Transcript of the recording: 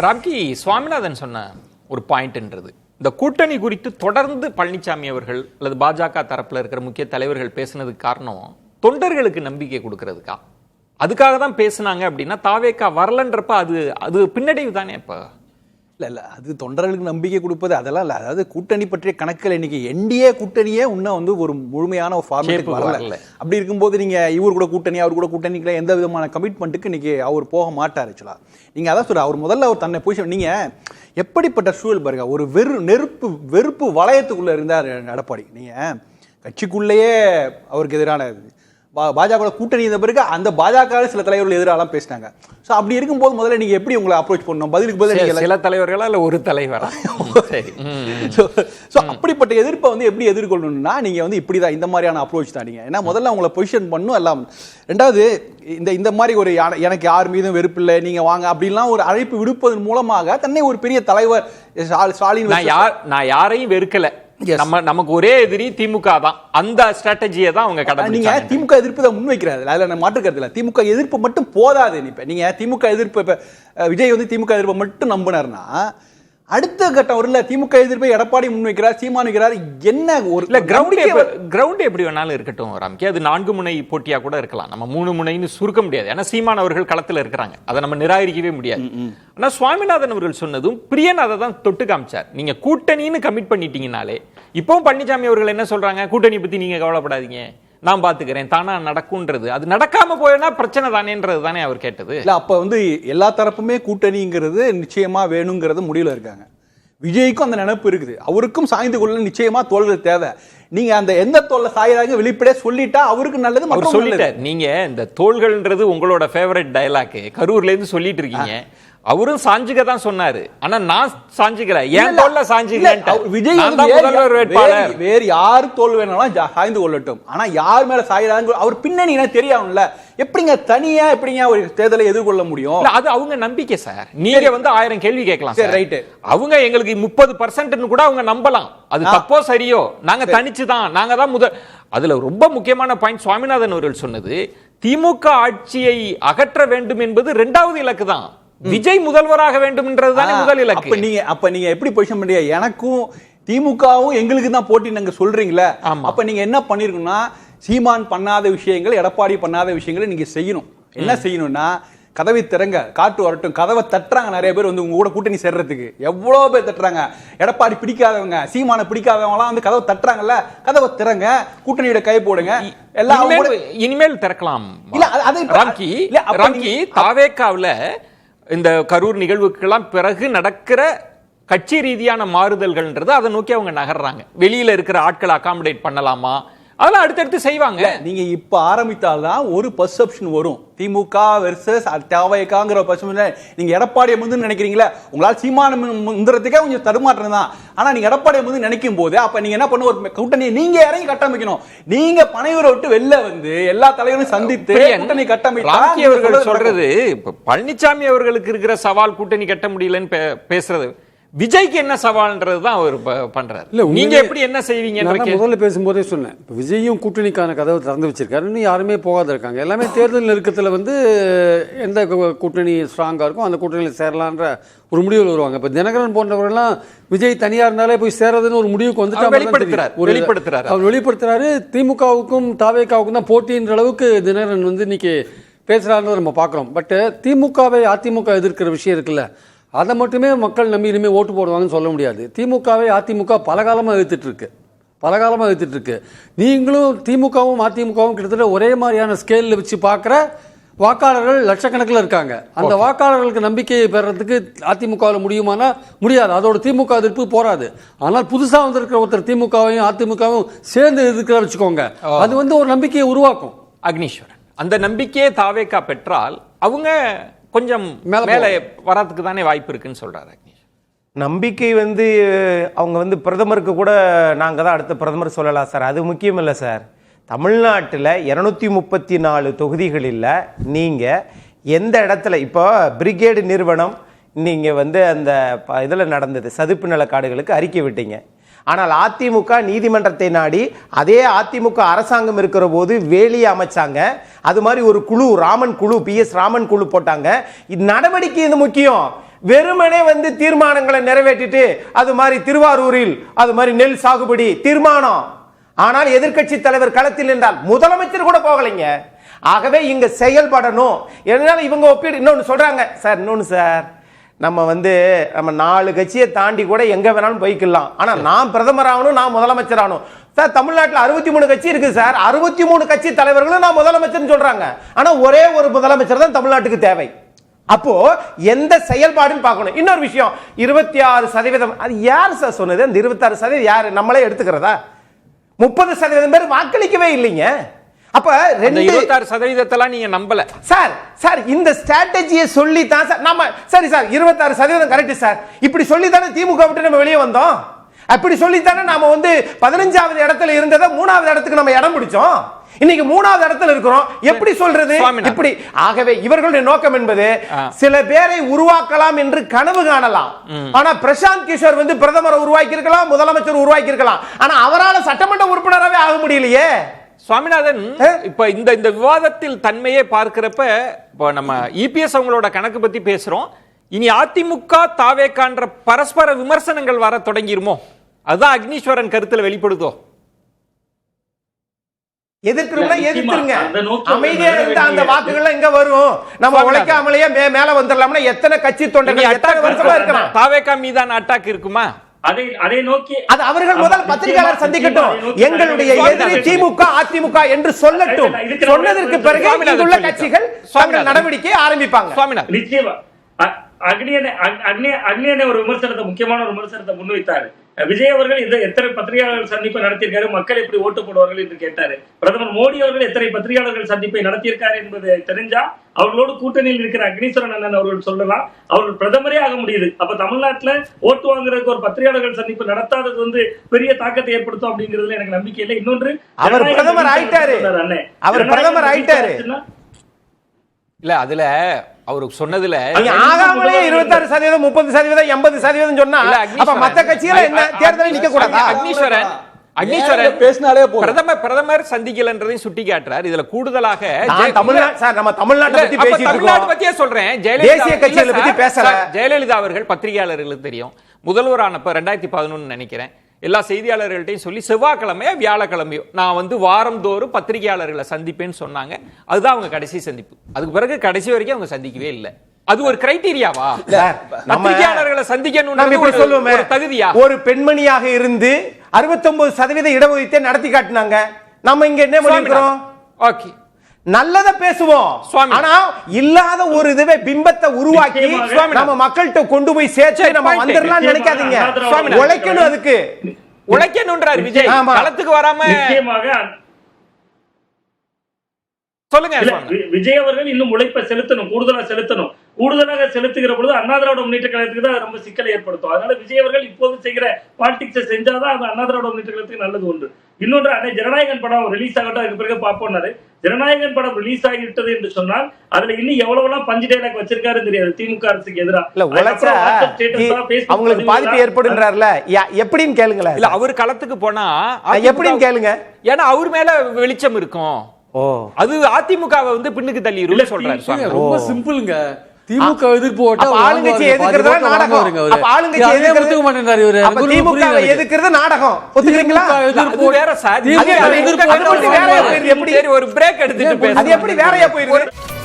ராம்கி, சுவாமிநாதன் சொன்ன ஒரு பாயிண்ட்ன்றது இந்த கூட்டணி குறித்து தொடர்ந்து பழனிசாமி அவர்கள் அல்லது பாஜக தரப்புல இருக்கிற முக்கிய தலைவர்கள் பேசுனதுக்கு காரணம் தொண்டர்களுக்கு நம்பிக்கை கொடுக்கறதுக்கா? அதுக்காக தான் பேசுனாங்க அப்படின்னா தாவேக்கா வரலன்றப்ப அது பின்னடைவு தானே. இப்ப இல்லை அது தொண்டர்களுக்கு நம்பிக்கை கொடுப்பது அதெல்லாம் இல்லை. அதாவது கூட்டணி பற்றிய கணக்கில் இன்னைக்கு என்டிஏ கூட்டணியே இன்னும் வந்து ஒரு முழுமையான ஒரு ஃபார்மேட்டுக்கு வரல. அப்படி இருக்கும்போது நீங்க இவர் கூட கூட்டணி அவர் கூட கூட்டணிக்குள்ள எந்த விதமான கமிட்மெண்ட்டுக்கு இன்னைக்கு அவர் போக மாட்டார். ஆக்சுவலா நீங்க அதான் சொல்ற அவர் முதல்ல அவர் தன்னை பொசிஷன் நீங்க எப்படிப்பட்ட சூழல் பாருங்க. ஒரு வெறுப்பு வளையத்துக்குள்ள இருந்தார் எடப்பாடி. நீங்க கட்சிக்குள்ளேயே அவருக்கு எதிரான பாஜக கூட்டணி இருந்த பிறகு அந்த பாஜக சில தலைவர்கள் எதிராலாம் பேசினாங்க. ஸோ அப்படி இருக்கும்போது முதல்ல நீங்க எப்படி உங்களை அப்ரோச் பண்ணணும்? பதிலுக்கு பதில் சில தலைவர்களா இல்லை ஒரு தலைவரா? சரி. ஸோ அப்படிப்பட்ட எதிர்ப்பை வந்து எப்படி எதிர்கொள்ளணும்னா நீங்க வந்து இப்படிதான் இந்த மாதிரியான அப்ரோச் தான். நீங்க ஏன்னா முதல்ல உங்களை பொசிஷன் பண்ணும் எல்லாம். ரெண்டாவது இந்த மாதிரி ஒரு எனக்கு யார் மீதும் வெறுப்பில்லை நீங்க வாங்க அப்படின்லாம் ஒரு அழைப்பு விடுப்பதன் மூலமாக தன்னை ஒரு பெரிய தலைவர் ஸ்டாலின் நான் யாரையும் வெறுக்கல, நமக்கு ஒரே எதிரி திமுக தான், அந்த ஸ்ட்ராட்டஜியை தான் அவங்க கடை. நீங்க திமுக எதிர்ப்பு தான் முன்வைக்கிறாரு, அதுல நான் மாற்று கருத்துல. திமுக எதிர்ப்பு மட்டும் போதாது. இப்ப நீங்க திமுக எதிர்ப்பு இப்ப விஜய் வந்து திமுக எதிர்ப்பை மட்டும் நம்பினார்னா அடுத்த கட்டம் ஒரு திமுக எதிர்ப்பை எடப்பாடி முன்வைக்கிறார், சீமானுக்கிறார். என்ன ஒரு கிரவுண்ட் எப்படி வேணாலும் இருக்கட்டும் ராம்கி, அது 4 முனை போட்டியா கூட இருக்கலாம். நம்ம 3 முனைன்னு சுருக்க முடியாது. ஏன்னா சீமான் அவர்கள் களத்தில் இருக்கிறாங்க, அதை நம்ம நிராகரிக்கவே முடியாது. ஆனா சுவாமிநாதன் அவர்கள் சொன்னதும் பிரியன் அதை தான் தொட்டு காமிச்சார். நீங்க கூட்டணின்னு கமிட் பண்ணிட்டீங்கனாலே இப்பவும் பழனிசாமி அவர்கள் என்ன சொல்றாங்க, கூட்டணி பத்தி நீங்க கவலைப்படாதீங்க, நான் பாத்துக்கிறேன், தானா நடக்கும்ன்றது. அது நடக்காம போயினா பிரச்சனை தானேன்றது தானே அவர் கேட்டது. இல்ல அப்ப வந்து எல்லா தரப்புமே கூட்டணிங்கிறது நிச்சயமா வேணுங்கிறது முடிவுல இருக்காங்க. விஜய்க்கும் அந்த நினைப்பு இருக்குது, அவருக்கும் சாய்ந்து கொள்ள நிச்சயமா தோள்கள் தேவை. நீங்க அந்த எந்த தோல்ல சாயறாங்க வெளிப்படையா சொல்லிட்டா அவருக்கு நல்லது. அவர் சொல்லிட்டார். நீங்க இந்த தோள்கள்ன்றது உங்களோட ஃபேவரட் டயலாக் கரூர்ல இருந்து சொல்லிட்டு இருக்கீங்க. அவரும் சாஞ்சுக தான் சொன்னாரு, ஆனா நான் சாஞ்சுக்கல, ஏன் தோல்ல சாஞ்சுக்கிறேன். விஜய் முதல்வர் வேட்பாளர் வேறு யாரு தோல் வேணாலும் சாய்ந்து கொள்ளட்டும், ஆனா யார் மேல சாயிறாங்க அவர் பின்னணி தெரியாதுல்ல. எப்படிங்க தனியா எப்படிங்க ஒரு தேர்தலை எதிர்கொள்ள முடியும்? அது அவங்க நம்பிக்கை சார். நீங்க வந்து 1000 கேள்வி கேட்கலாம். ரைட், அவங்க எங்களுக்கு 30% கூட அவங்க நம்பலாம். அது தப்போ சரியோ, நாங்க தனிச்சுதான், நாங்க தான் முதல். அதுல ரொம்ப முக்கியமான பாயிண்ட் சுவாமிநாதன் அவர்கள் சொன்னது, திமுக ஆட்சியை அகற்ற வேண்டும் என்பது 2வது இலக்கு தான். விஜய் முதல்வராக வேண்டும் என்றதுதானே முதல் இலக்கு. அப்ப நீங்க எப்படி பொசிஷன் பண்றீங்க? எனக்கும் திமுகவும் எங்களுக்கு தான் போட்டி நீங்க சொல்றீங்களே. அப்ப நீங்க என்ன பண்ணிருக்கணும்னா சீமான் பண்ணாத விஷயங்கள், எடப்பாடி பண்ணாத விஷயங்களை நீங்க செய்யணும். என்ன செய்யணும்னா கதவை திறங்க, காட்டு வரட்டும். கதவை தட்டுறாங்க நிறைய பேர் வந்து உங்க கூட கூட்டணி சேர்றதுக்கு. எவ்வளவு பேர் தட்டுறாங்க. எடப்பாடி பிடிக்காதவங்க, சீமான பிடிக்காதவங்களாம் வந்து கதவை தட்டுறாங்கல்ல, கதவை திறங்க, கூட்டணியோட கை போடுங்க. எல்லாம் இனிமேல் திறக்கலாம். ராம்கி, தாவேக்காவுல இந்த கரூர் நிகழ்வுக்கெல்லாம் பிறகு நடக்கிற கட்சி ரீதியான மாறுதல்கள்ன்றது அதை நோக்கி அவங்க நகர்றாங்க. வெளியில இருக்கிற ஆட்களை அகாமடேட் பண்ணலாமா, அதெல்லாம் அடுத்தடுத்து செய்வாங்க. நீங்க இப்ப ஆரம்பித்தால்தான் ஒரு பர்செப்ஷன் வரும். திமுக வெர்சஸ் தாவேக்காங்கிற பர்செப்ஷன். நீங்க எடப்பாடியை வந்து நினைக்கிறீங்களா, உங்களால் சீமான முந்திரத்துக்கே கொஞ்சம் தடுமாற்றம் தான். ஆனா நீங்க எடப்பாடியை வந்து நினைக்கும் போது அப்ப நீங்க என்ன பண்ண, ஒரு கூட்டணியை நீங்க இறங்கி கட்டமைக்கணும். நீங்க பனையூரை விட்டு வெளில வந்து எல்லா தலைவரும் சந்தித்து கூட்டணி கட்டமைக்க சொல்றது. பழனிசாமி அவர்களுக்கு இருக்கிற சவால் கூட்டணி கட்ட முடியலன்னு பேசுறது, விஜய்க்கு என்ன சவால்ன்றது தான் அவர் பண்றாரு. இல்ல நீங்க எப்படி என்ன செய்வீங்க? முதல்ல பேசும்போதே சொன்னேன், விஜயும் கூட்டணிக்கான கதவை திறந்து வச்சிருக்காரு, இன்னும் யாருமே போகாத இருக்காங்க. எல்லாமே தேர்தல் நெருக்கத்தில் வந்து எந்த கூட்டணி ஸ்ட்ராங்கா இருக்கும் அந்த கூட்டணியில் சேரலான்ற ஒரு முடிவில் வருவாங்க. இப்ப தினகரன் போன்றவர்கள்லாம் விஜய் தனியா இருந்தாலே போய் சேரதுன்னு ஒரு முடிவுக்கு வந்துட்டு அவர் வெளிப்படுத்துறாரு. திமுகவுக்கும் தாவேக்காவுக்கும் தான் போட்டின்ற அளவுக்கு தினகரன் வந்து இன்னைக்கு பேசுறாருன்னு நம்ம பார்க்கிறோம். பட் திமுகவை அதிமுக எதிர்க்கிற விஷயம் இருக்குல்ல, அதை மட்டுமே மக்கள் நம்பி இனிமேல் ஓட்டு போடுவாங்கன்னு சொல்ல முடியாது. திமுகவை அதிமுக பலகாலமாக எதிர்த்துட்டு இருக்கு. நீங்களும் திமுகவும் அதிமுகவும் கிட்டத்தட்ட ஒரே மாதிரியான ஸ்கேலில் வச்சு பார்க்குற வாக்காளர்கள் லட்சக்கணக்கில் இருக்காங்க. அந்த வாக்காளர்களுக்கு நம்பிக்கையை பெறறதுக்கு அதிமுகவில் முடியுமானா முடியாது. அதோட திமுக எதிர்ப்பு போராது. ஆனால் புதுசாக வந்திருக்கிற ஒருத்தர் திமுகவையும் அதிமுகவும் சேர்ந்து எதிர்க்கிற வச்சுக்கோங்க, அது வந்து ஒரு நம்பிக்கையை உருவாக்கும். அக்னீஸ்வரன், அந்த நம்பிக்கையை தாவேக்கா பெற்றால் அவங்க கொஞ்சம் மேலே வரதுக்கு தானே வாய்ப்பு இருக்குன்னு சொல்றாரு. நம்பிக்கை வந்து அவங்க வந்து பிரதமருக்கு கூட நாங்கள் தான் அடுத்த பிரதமர் சொல்லலாம் சார், அது முக்கியம் இல்லை சார். தமிழ்நாட்டில் 234 தொகுதிகளில் நீங்கள் எந்த இடத்துல இப்போ பிரிகேடு நிறுவனம் நீங்கள் வந்து அந்த இதில் நடந்தது சதுப்பு நில காடுகளுக்கு அறிக்கை விட்டீங்க. ஆனால் அதிமுக நீதிமன்றத்தை நாடி அதே அதிமுக அரசாங்கம் இருக்கிற போது வேலியை அமைச்சாங்க. அது மாதிரி ஒரு குழு ராமன் குழு, PS ராமன் குழு போட்டாங்க. இது நடவடிக்கை இது முக்கியம். வெறுமனே வந்து தீர்மானங்களை நிறைவேற்றிட்டு அது மாதிரி திருவாரூரில் அது மாதிரி நெல் சாகுபடி தீர்மானம், ஆனால் எதிர்க்கட்சி தலைவர் களத்தில் என்றால் முதலமைச்சர் கூட போகலைங்க. ஆகவே இங்க செயல்படணும். எதனால இவங்க ஒப்பீடு இன்னொன்னு சொல்றாங்க சார், இன்னொன்னு சார், நம்ம வந்து நம்ம 4 கட்சியை தாண்டி கூட எங்க வேணாலும் போய்க்கலாம், ஆனா நான் பிரதமர் ஆகணும், நான் முதலமைச்சர் ஆகணும். சார் தமிழ்நாட்டில் 63 கட்சி இருக்கு சார், 63 கட்சி தலைவர்களும் நான் முதலமைச்சர் சொல்றாங்க, ஆனா ஒரே ஒரு முதலமைச்சர் தான் தமிழ்நாட்டுக்கு தேவை. அப்போ எந்த செயல்பாடுன்னு பார்க்கணும். இன்னொரு விஷயம் 26%, அது யார் சார் சொன்னது? அந்த 26% யாரு? நம்மளே எடுத்துக்கிறதா? 30% பேர் வாக்களிக்கவே இல்லைங்க. அப்ப 26% நீங்க நம்பல சார். சார் இந்த ஸ்ட்ராட்டஜியை சொல்லி தான் சார் நம்ம சரி சார் 26% கரெக்ட் சார், இப்படி சொல்லி தானே திமுக விட்டு நம்ம வெளியே வந்தோம். அப்படி சொல்லி தானே நாம வந்து 15வது இடத்துல இருந்ததை 3வது இடத்துக்கு நம்ம இடம் பிடிச்சோம். இன்னைக்கு 3வது இடத்துல இருக்கிறோம். எப்படி சொல்றது இப்படி? ஆகவே இவர்களுடைய நோக்கம் என்பது சில பேரை உருவாக்கலாம் என்று கனவு காணலாம். ஆனா பிரசாந்த் கிஷோர் வந்து பிரதமரை உருவாக்கி இருக்கலாம், முதலமைச்சர் உருவாக்கி இருக்கலாம், ஆனா அவரால் சட்டமன்ற உறுப்பினராகவே ஆக முடியலையே. சுவாமிநாதன், இப்ப இந்த விவாதத்தில் தன்மையே பார்க்கிறப்ப இப்ப நம்ம இபிஎஸ் அவங்களோட கணக்கு பத்தி பேசுறோம். இனி அதிமுக தாவேக்கான்ற பரஸ்பர விமர்சனங்கள் வர தொடங்கிருமோ? அதுதான் அக்னீஸ்வரன் கருத்துல வெளிப்படுதோ? எதிர்த்துருங்க, அமைதியா இருந்த அந்த வாக்குகள் எங்க வரும்? நம்ம உழைக்காமலேயே மேல வந்துடலாம்னா எத்தனை கட்சி தொண்டர்கள் எத்தனை வருஷமா இருக்கலாம்? தாவேக்கா மீதான அட்டாக் இருக்குமா? அதை நோக்கி அது அவர்கள் முதல் பத்திரிகையாளர் சந்திக்கட்டும், எங்களுடைய எதிரி திமுக அதிமுக என்று சொல்லட்டும். சொன்னதற்கு பிறகு இங்குள்ள கட்சிகள் தங்கள் நடவடிக்கை ஆரம்பிப்பாங்க. நிச்சயமா அக்னியனை ஒரு விமர்சனத்தை, முக்கியமான ஒரு விமர்சனத்தை முன்வைத்தாரு. விஜய் அவர்கள் எத்தனை பத்திரிகையாளர்கள் சந்திப்பை நடத்தியிருக்காரு, மக்கள் எப்படி ஓட்டு போடுவார்கள் என்று கேட்டாரு. பிரதமர் மோடி அவர்கள் எத்தனை பத்திரிகையாளர்கள் சந்திப்பை நடத்தியிருக்காரு என்பது தெரிஞ்சா அவர்களோடு கூட்டணியில் இருக்கிற அக்னீஸ்வரன் அண்ணன் அவர்கள் சொல்லலாம், அவர்கள் பிரதமரே ஆக முடியுது. அப்ப தமிழ்நாட்டுல ஓட்டு வாங்குறதுக்கு ஒரு பத்திரிகையாளர்கள் சந்திப்பு நடத்தாதது வந்து பெரிய தாக்கத்தை ஏற்படுத்தும் அப்படிங்கிறதுல எனக்கு நம்பிக்கை இல்லை. இன்னொன்று, அவர் பிரதமர் ஆயிட்டாரு, அவர் பிரதமர் ஆயிட்டாரு. இல்ல அதுல அவருக்கு சொன்னதுல ஆகாமலே 26%, 30%, 80% சொன்னா அப்ப மத்த கட்சிகள் என்ன தேர்தலில் நிக்க கூடாதா? அக்னீஸ்வரன் பேசினாலே பிரதமர் சந்திக்கலன்றதையும் சுட்டி காட்டுறார். இதுல கூடுதலாக நம்ம தமிழ்நாட்டை பத்தி பேசிட்டு இருக்கோம். பத்தியே சொல்றேன், தேசிய கட்சிகளை பத்தி பேசல. ஜெயலலிதா அவர்கள் பத்திரிகையாளர்களுக்கு தெரியும், முதல்வரானப்ப 2011 நினைக்கிறேன், எல்லா செய்தியாளர்கள்ட்டையும் சொல்லி செவ்வாய்க்கிழமையோ வியாழக்கிழமையோ நான் வந்து வாரந்தோறும் பத்திரிகையாளர்களை சந்திப்பேன்னு சொன்னாங்க. அதுதான் அவங்க கடைசி சந்திப்பு. அதுக்கு பிறகு கடைசி வரைக்கும் அவங்க சந்திக்கவே இல்லை. அது ஒரு கிரைட்டீரியாவா? பத்திரிகையாளர்களை சந்திக்கணும் ஒரு தகுதியா? ஒரு பெண்மணியாக இருந்து 69% இடஒதுக்கீட்டை நடத்தி காட்டினாங்க. நம்ம இங்க என்ன பண்ணிருக்கிறோம்? ஓகே, நல்லத பேசுவோம், ஆனா இல்லாத ஒரு இதுவே பிம்பத்தை உருவாக்கி நம்ம மக்கள்கிட்ட கொண்டு போய் சேர்த்து நம்ம வந்துடலாம் நினைக்காதீங்க. உழைக்கணும், அதுக்கு உழைக்கணும்ன்றார் விஜய். களத்துக்கு வராம சொல்லுங்க. விஜய் அவர்கள் இன்னும் உழைப்பை செலுத்தணும், கூடுதலாக செலுத்துகிற பொழுது அண்ணா திராவிட முன்னேற்ற கழகத்துக்கு தான் ரொம்ப சிக்கலை ஏற்படுத்தும். அதனால விஜய் அவர்கள் இப்போது செய்கிற பாலிடிக்ஸை செஞ்சாதான் அது அண்ணா திராவிட முன்னேற்ற கழகத்துக்கு நல்லது. ஒன்று. இன்னொன்று, அன்னை ஜனநாயகன் படம் ரிலீஸ் ஆகட்டும், அதுக்கு பிறகு பார்ப்போம்னாரு. ஜனநாயகன் படம் ரிலீஸ் ஆகிவிட்டது என்று சொன்னால் அதுல இன்னும் எவ்வளவுலாம் பஞ்சு டைலாக் வச்சிருக்காரு தெரியாது திமுக அரசுக்கு எதிராக. அவங்களுக்கு பாதிப்பு ஏற்படுன்றார்ல, எப்படின்னு கேளுங்களேன். இல்ல அவர் களத்துக்கு போனா எப்படின்னு கேளுங்க, ஏன்னா அவர் மேல வெளிச்சம் இருக்கும். அது அதிமுகவை வந்து பின்னுக்கு தள்ளி சொல்றாரு. ரொம்ப சிம்பிள்ங்க. திமுக எதிர்ப்பு ஆளுங்கட்சி எதிர்க்கிறது நாடகம். அப்ப ஆளுங்கட்சி எதிர்க்கிறது மாட்டேன்றாரு இவரு. அப்ப திமுக எதிர்க்கிறது நாடகம். ஒத்துக்கிறீங்களா? அது வேற சார். எப்படி ஒரு பிரேக் எடுத்துட்டு அது எப்படி வேறயா போயிருக்கு?